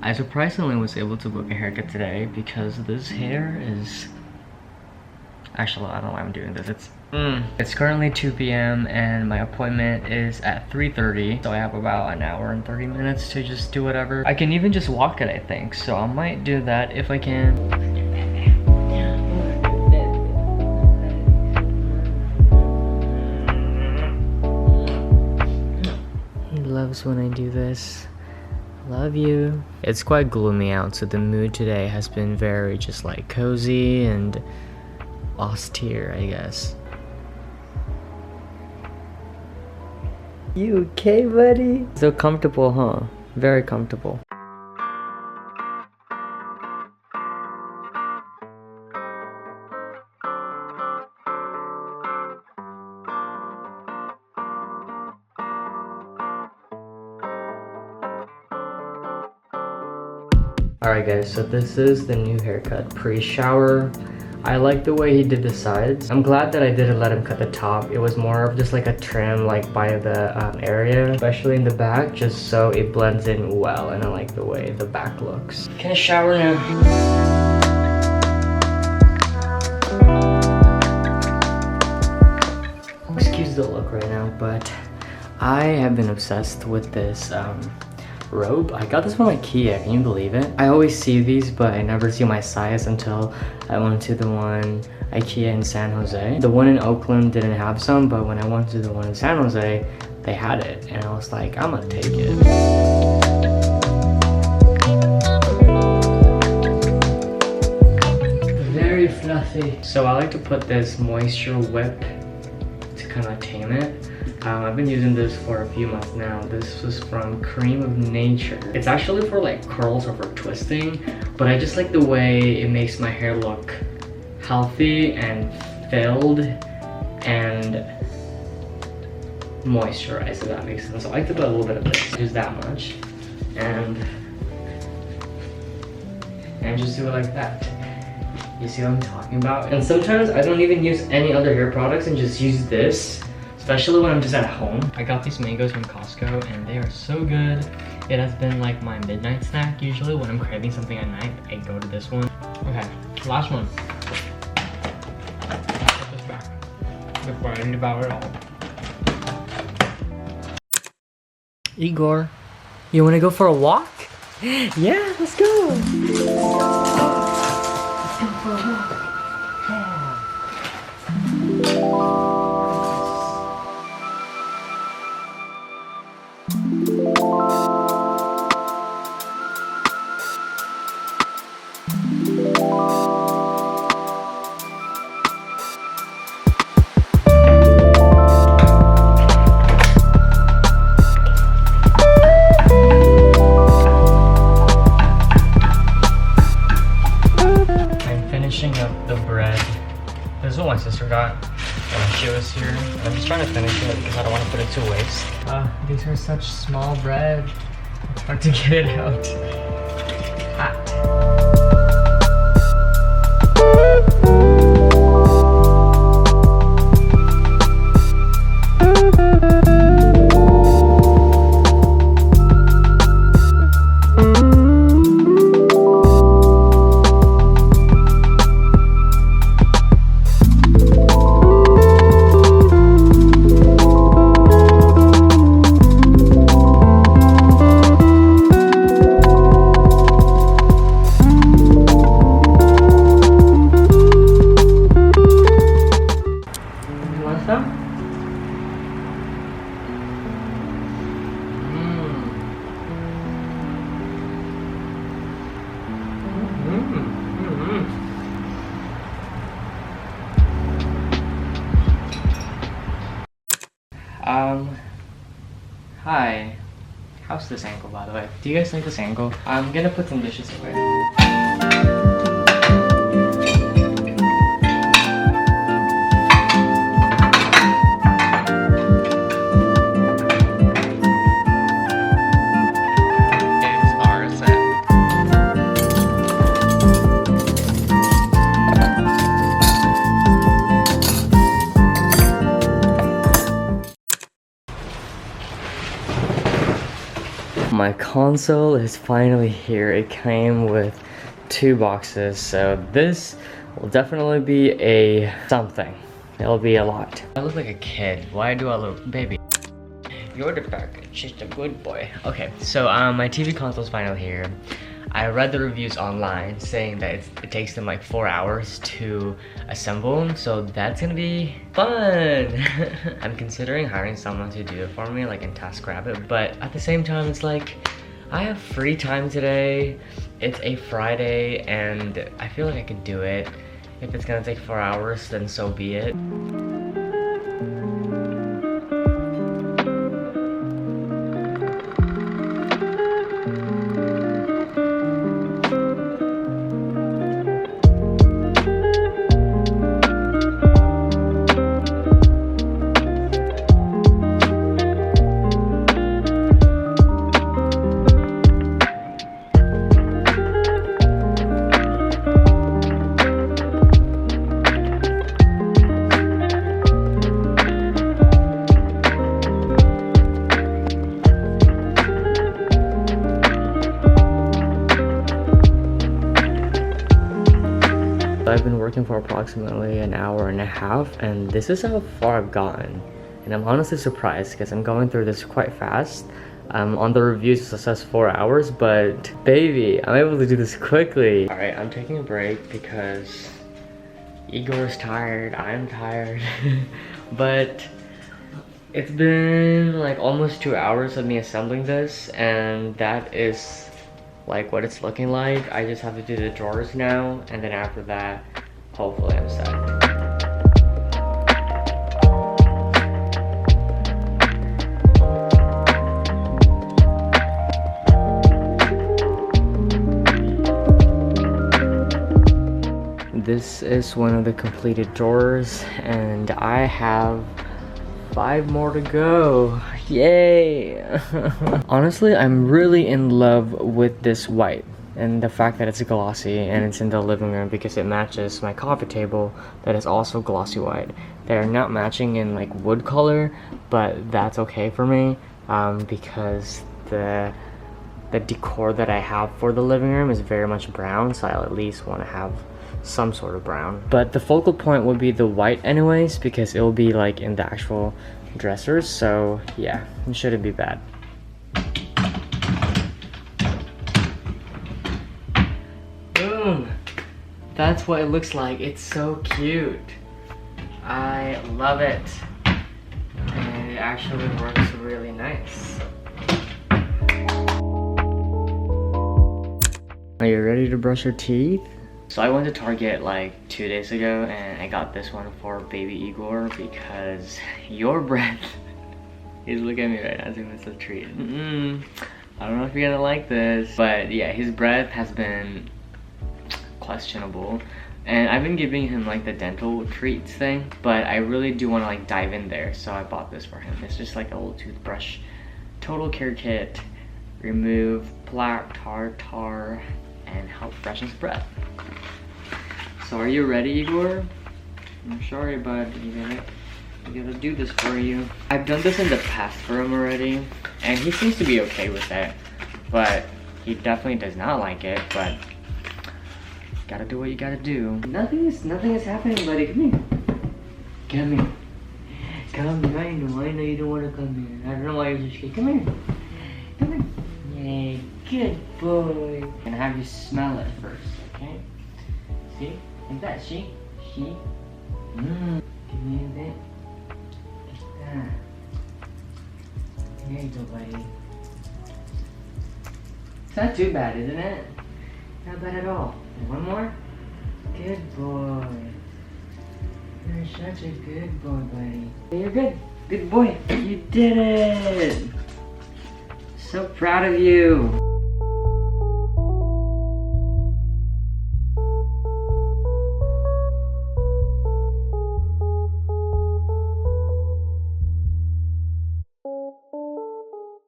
I surprisingly was able to book a haircut today because this hair is... Actually, I don't know why I'm doing this. It's currently 2 p.m. and my appointment is at 3:30. So I have about an hour and 30 minutes to just do whatever. I can even just walk it, I think. So I might do that if I can. He loves when I do this. Love you. It's quite gloomy out, so the mood today has been very just like cozy and austere, I guess. You okay, buddy? So comfortable, huh? Very comfortable. Alright guys, so this is the new haircut pre-shower. I like the way he did the sides. I'm glad that I didn't let him cut the top. It was more of just like a trim like by the area, especially in the back, just so it blends in well, and I like the way the back looks. Can I shower now? Excuse the look right now, but I have been obsessed with this robe. I got this from IKEA, can you believe it? I always see these, but I never see my size until I went to the one IKEA in San Jose. The one in Oakland didn't have some, but when I went to the one in San Jose, they had it, and I was like, I'm gonna take it. Very fluffy. So I like to put this moisture whip to kind of tame it. I've been using this for a few months now. This was from Creme of Nature. It's actually for like curls or for twisting, but I just like the way it makes my hair look healthy and filled and moisturized, if that makes sense. So I like to put a little bit of this, just that much, and just do it like that. You see what I'm talking about? And sometimes I don't even use any other hair products and just use this. Especially when I'm just at home. I got these mangoes from Costco and they are so good. It has been like my midnight snack usually when I'm craving something at night. I go to this one. Okay, last one. I'll put this back before I devour it all. Igor, you wanna go for a walk? Yeah, let's go. Let's go for a walk. Up the bread. This is what my sister got when she was here. I'm just trying to finish it because I don't want to put it to waste. These are such small bread. It's hard to get it out. Hot. Hi. How's this angle, by the way? Do you guys like this angle? I'm gonna put some dishes away. My console is finally here. It came with 2 boxes, so this will definitely be a something. It'll be a lot. I look like a kid. Why do I look baby? You're the package, just a good boy. Okay, so my TV console's finally here. I read the reviews online saying that it takes them like 4 hours to assemble, so that's gonna be fun. I'm considering hiring someone to do it for me, like in TaskRabbit, but at the same time, it's like, I have free time today. It's a Friday, and I feel like I could do it. If it's gonna take 4 hours, then so be it. I've been working for approximately an hour and a half, and this is how far I've gotten. And I'm honestly surprised because I'm going through this quite fast. On the reviews it says 4 hours, but baby, I'm able to do this quickly. Alright, I'm taking a break because Igor's tired, I'm tired. But it's been like almost 2 hours of me assembling this, and that is like what it's looking like. I just have to do the drawers now, and then after that, hopefully I'm set. This is one of the completed drawers, and I have 5 more to go. Yay! Honestly, I'm really in love with this white and the fact that it's glossy and it's in the living room because it matches my coffee table that is also glossy white. They're not matching in like wood color, but that's okay for me because the decor that I have for the living room is very much brown, so I'll at least want to have some sort of brown. But the focal point would be the white anyways because it will be like in the actual dressers, so yeah, it shouldn't be bad. Boom! That's what it looks like. It's so cute. I love it. And it actually works really nice. Are you ready to brush your teeth? So I went to Target like 2 days ago, and I got this one for baby Igor because your breath is looking at me right now as if it's a treat. I don't know if you're gonna like this, but yeah, his breath has been questionable, and I've been giving him like the dental treats thing, but I really do want to like dive in there, so I bought this for him. It's just like a little toothbrush, total care kit, remove plaque, tartar, and help freshen his breath. So are you ready, Igor? I'm sorry, bud. I gotta do this for you. I've done this in the past for him already, and he seems to be okay with it, but he definitely does not like it. But gotta do what you gotta do. Nothing is happening, buddy. Come here. Come here. Come here. I know you don't want to come here. I don't know why you're just come here. Come here. Yay, good boy. And have you smell it first, okay? See? Like that, see? See? Give me a bit. Ah. There you go, buddy. It's not too bad, isn't it? Not bad at all. And one more? Good boy. You're such a good boy, buddy. You're good. Good boy. You did it! So proud of you.